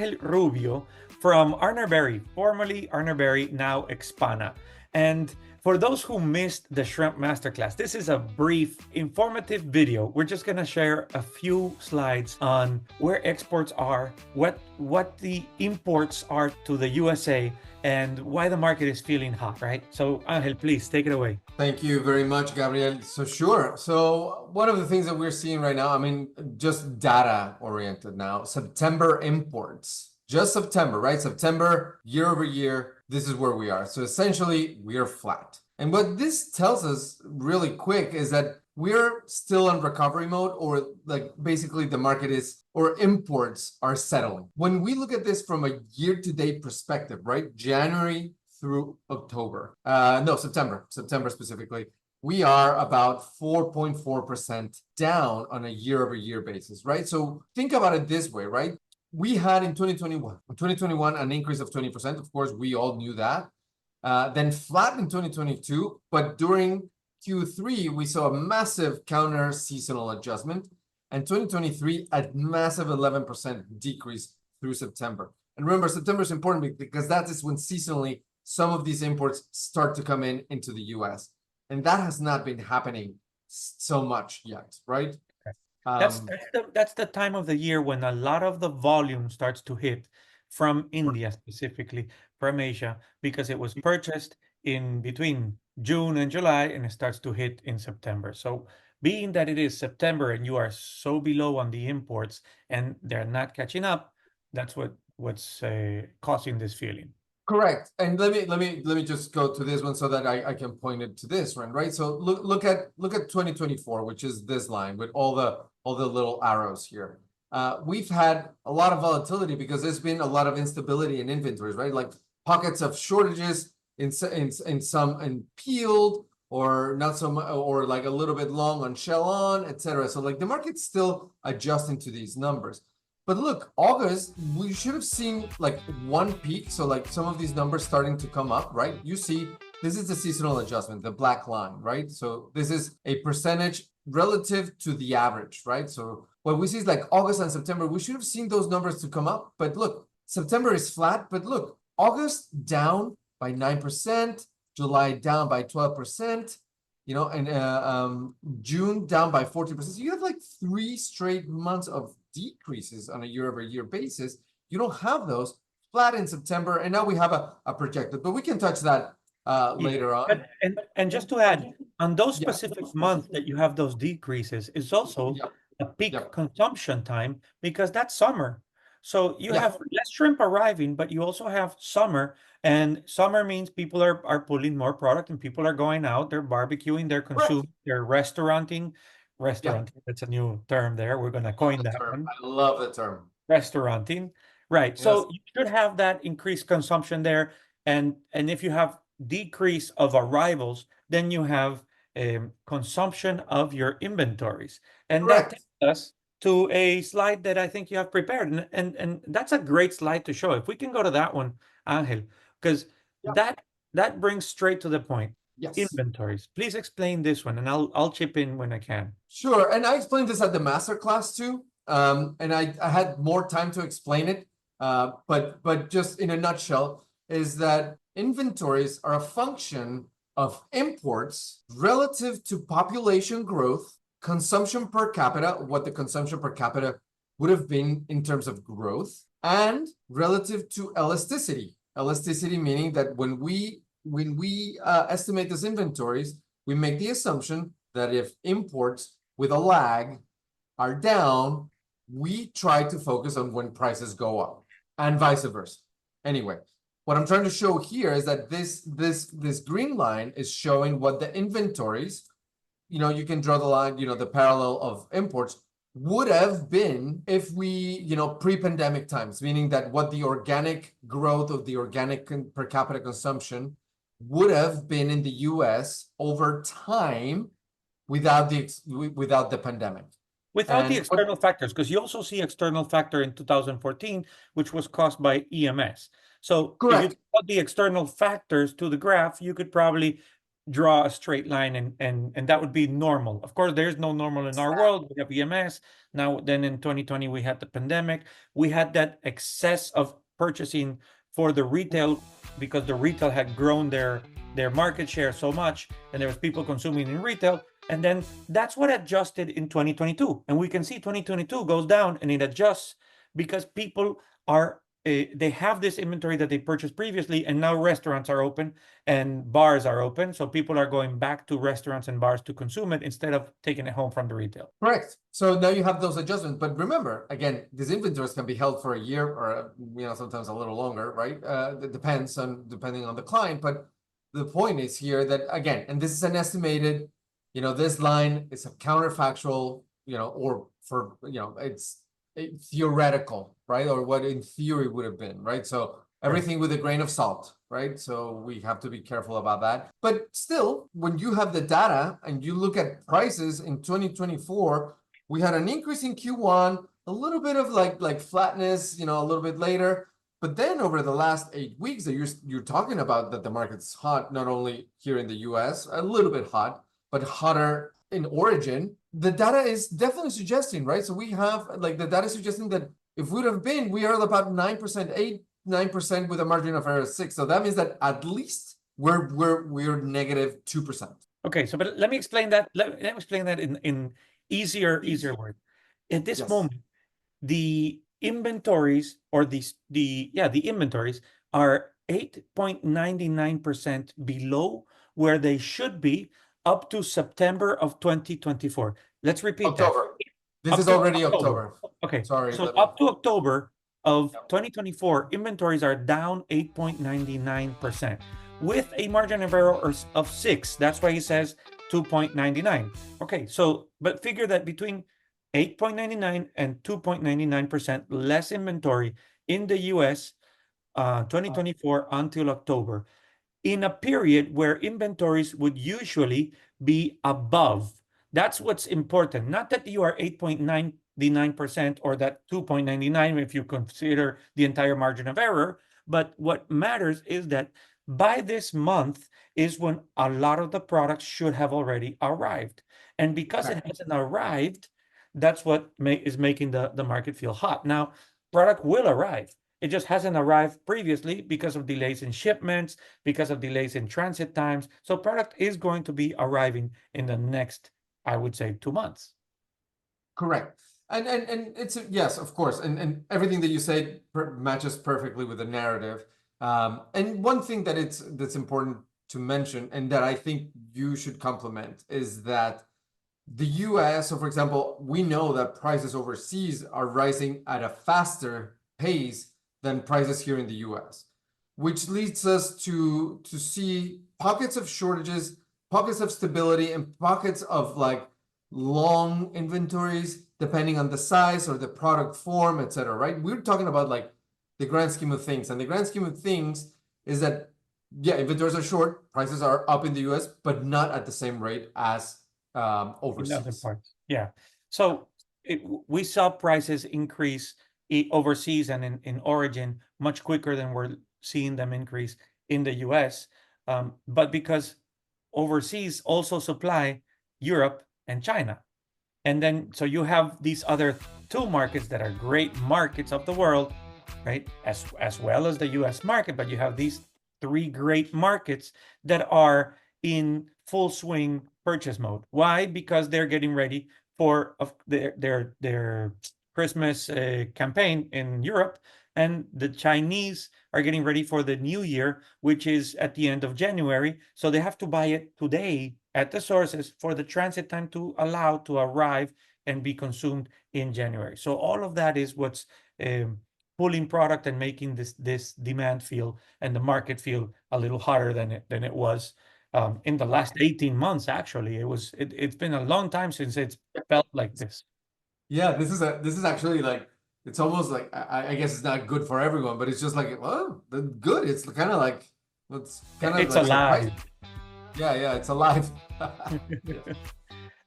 Angel Rubio from Urner Barry, formerly Urner Barry, now Expana. And for those who missed the Shrimp Masterclass, this is a brief, informative video. We're just gonna share a few slides on where exports are, what the imports are to the USA, and why the market is feeling hot, right? So Angel, please take it away. Thank you very much, Gabriel. So sure. So one of the things that we're seeing right now, I mean, just data oriented now, September imports, just September, right? September, year over year, this is where we are. So essentially we are flat. And what this tells us really quick is that we're still in recovery mode, or like basically the market is, or imports are settling. When we look at this from a year-to-date perspective, right? January through October, no, September specifically, we are about 4.4% down on a year-over-year basis, right? So think about it this way, right? We had in 2021 an increase of 20%. Of course, we all knew that. Then flat in 2022, but during Q3, we saw a massive counter seasonal adjustment, and 2023 a massive 11% decrease through September. And remember, September is important because that is when seasonally some of these imports start to come into the US. And that has not been happening so much yet, right? That's the time of the year when a lot of the volume starts to hit from India specifically, from Asia, because it was purchased in between June and July, and it starts to hit in September. So being that it is September and you are so below on the imports and they're not catching up, that's what's causing this feeling. Correct. And let me just go to this one so that I can point it to this one, right? So look at 2024, which is this line with all the little arrows here. We've had a lot of volatility because there's been a lot of instability in inventories, right? Like pockets of shortages in peeled, or not so much, or like a little bit long on shell on, etc. So like the market's still adjusting to these numbers. But look, August, we should have seen like one peak. So like some of these numbers starting to come up, right? You see, this is the seasonal adjustment, the black line, right? So this is a percentage relative to the average, right? So what we see is like August and September, we should have seen those numbers to come up. But look, September is flat, but look, August down by 9%, July down by 12%, you know, and June down by 14%. So you have like 3 straight months of decreases on a year-over-year basis. You don't have those. Flat in September, and now we have a projected, but we can touch that later on. And just to add, on those specific months that you have those decreases, is also a peak consumption time, because that's summer. So you have less shrimp arriving, but you also have summer, and summer means people are pulling more product, and people are going out, they're barbecuing, they're consuming, they're restauranting. That's a new term there. We're going to coin that one. I love the term. Restauranting. Right. So you should have that increased consumption there. And if you have decrease of arrivals, then you have consumption of your inventories. And that takes us to a slide that I think you have prepared. And that's a great slide to show. If we can go to that one, Angel, because that brings straight to the point. Yes. Inventories. Please explain this one, and I'll chip in when I can. Sure. And I explained this at the masterclass too. And I had more time to explain it. But just in a nutshell, is that inventories are a function of imports relative to population growth, consumption per capita, what the consumption per capita would have been in terms of growth, and relative to elasticity. Elasticity meaning that when we estimate these inventories, we make the assumption that if imports with a lag are down, we try to focus on when prices go up, and vice versa. Anyway, what I'm trying to show here is that this green line is showing what the inventories, you know, you can draw the line, you know, the parallel of imports would have been if we, you know, pre-pandemic times, meaning that what the organic growth of the organic per capita consumption would have been in the US over time without the pandemic. Without the external factors, because you also see external factor in 2014, which was caused by EMS. So if you put the external factors to the graph, you could probably draw a straight line and that would be normal. Of course, there's no normal in our world. We have EMS. Now, then in 2020, we had the pandemic. We had that excess of purchasing for the retail because the retail had grown their market share so much, and there was people consuming in retail. And then that's what adjusted in 2022. And we can see 2022 goes down and it adjusts because people are they have this inventory that they purchased previously, and now restaurants are open and bars are open. So people are going back to restaurants and bars to consume it instead of taking it home from the retail. Correct. So now you have those adjustments. But remember, again, these inventories can be held for a year or, sometimes a little longer, right? It depending on the client. But the point is here that, again, and this is an estimated, this line is a counterfactual, or for, it's theoretical, right? Or what in theory would have been, right? So everything with a grain of salt, right? So we have to be careful about that. But still, when you have the data and you look at prices in 2024, we had an increase in Q1, a little bit of like flatness, a little bit later. But then over the last 8 weeks that you're talking about, that the market's hot, not only here in the US, a little bit hot, but hotter in origin. The data is definitely suggesting, right? So we have the data suggesting that if we would have been, we are about 9%, 9% with a margin of error of 6. So that means that at least we're negative 2%. Okay, so but let me explain that. Let me explain that in easier words. At this moment, the inventories or the inventories are 8.99% below where they should be up to September of 2024. Let's repeat October. that. This is already October. Okay. Sorry. So up to October of 2024, inventories are down 8.99% with a margin of error of 6. That's why he says 2.99. Okay. So, but figure that between 8.99 and 2.99% less inventory in the US 2024 until October, in a period where inventories would usually be above. That's what's important. Not that you are 8.99% or that 2.99 if you consider the entire margin of error, but what matters is that by this month is when a lot of the products should have already arrived. And because it hasn't arrived, that's what is making the market feel hot. Now, product will arrive. It just hasn't arrived previously because of delays in shipments, because of delays in transit times. So product is going to be arriving in the next, I would say, 2 months. Correct. And it's yes, of course. And everything that you said matches perfectly with the narrative. And one thing that's important to mention, and that I think you should complement, is that the US, so for example, we know that prices overseas are rising at a faster pace than prices here in the US, which leads us to see pockets of shortages, pockets of stability, and pockets of long inventories, depending on the size or the product form, etc. Right? We're talking about the grand scheme of things. And the grand scheme of things is that, inventories are short, prices are up in the US, but not at the same rate as overseas. In other parts. Yeah. So we saw prices increase overseas and in origin much quicker than we're seeing them increase in the US. But because overseas also supply Europe and China. And then, so you have these other 2 markets that are great markets of the world, right? As well as the US market, but you have these 3 great markets that are in full swing purchase mode. Why? Because they're getting ready for their Christmas campaign in Europe, and the Chinese are getting ready for the new year, which is at the end of January. So they have to buy it today at the sources for the transit time to allow to arrive and be consumed in January. So all of that is what's pulling product and making this demand feel and the market feel a little hotter than it was in the last 18 months. Actually, it's been a long time since it's felt like this. Yeah, this is actually it's almost I guess it's not good for everyone, but it's just good. It's kind of it's alive. Yeah, it's alive.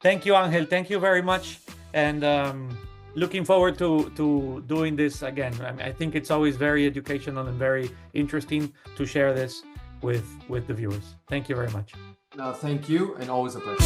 Thank you, Angel. Thank you very much, and looking forward to doing this again. I think it's always very educational and very interesting to share this with the viewers. Thank you very much. No, thank you, and always a pleasure.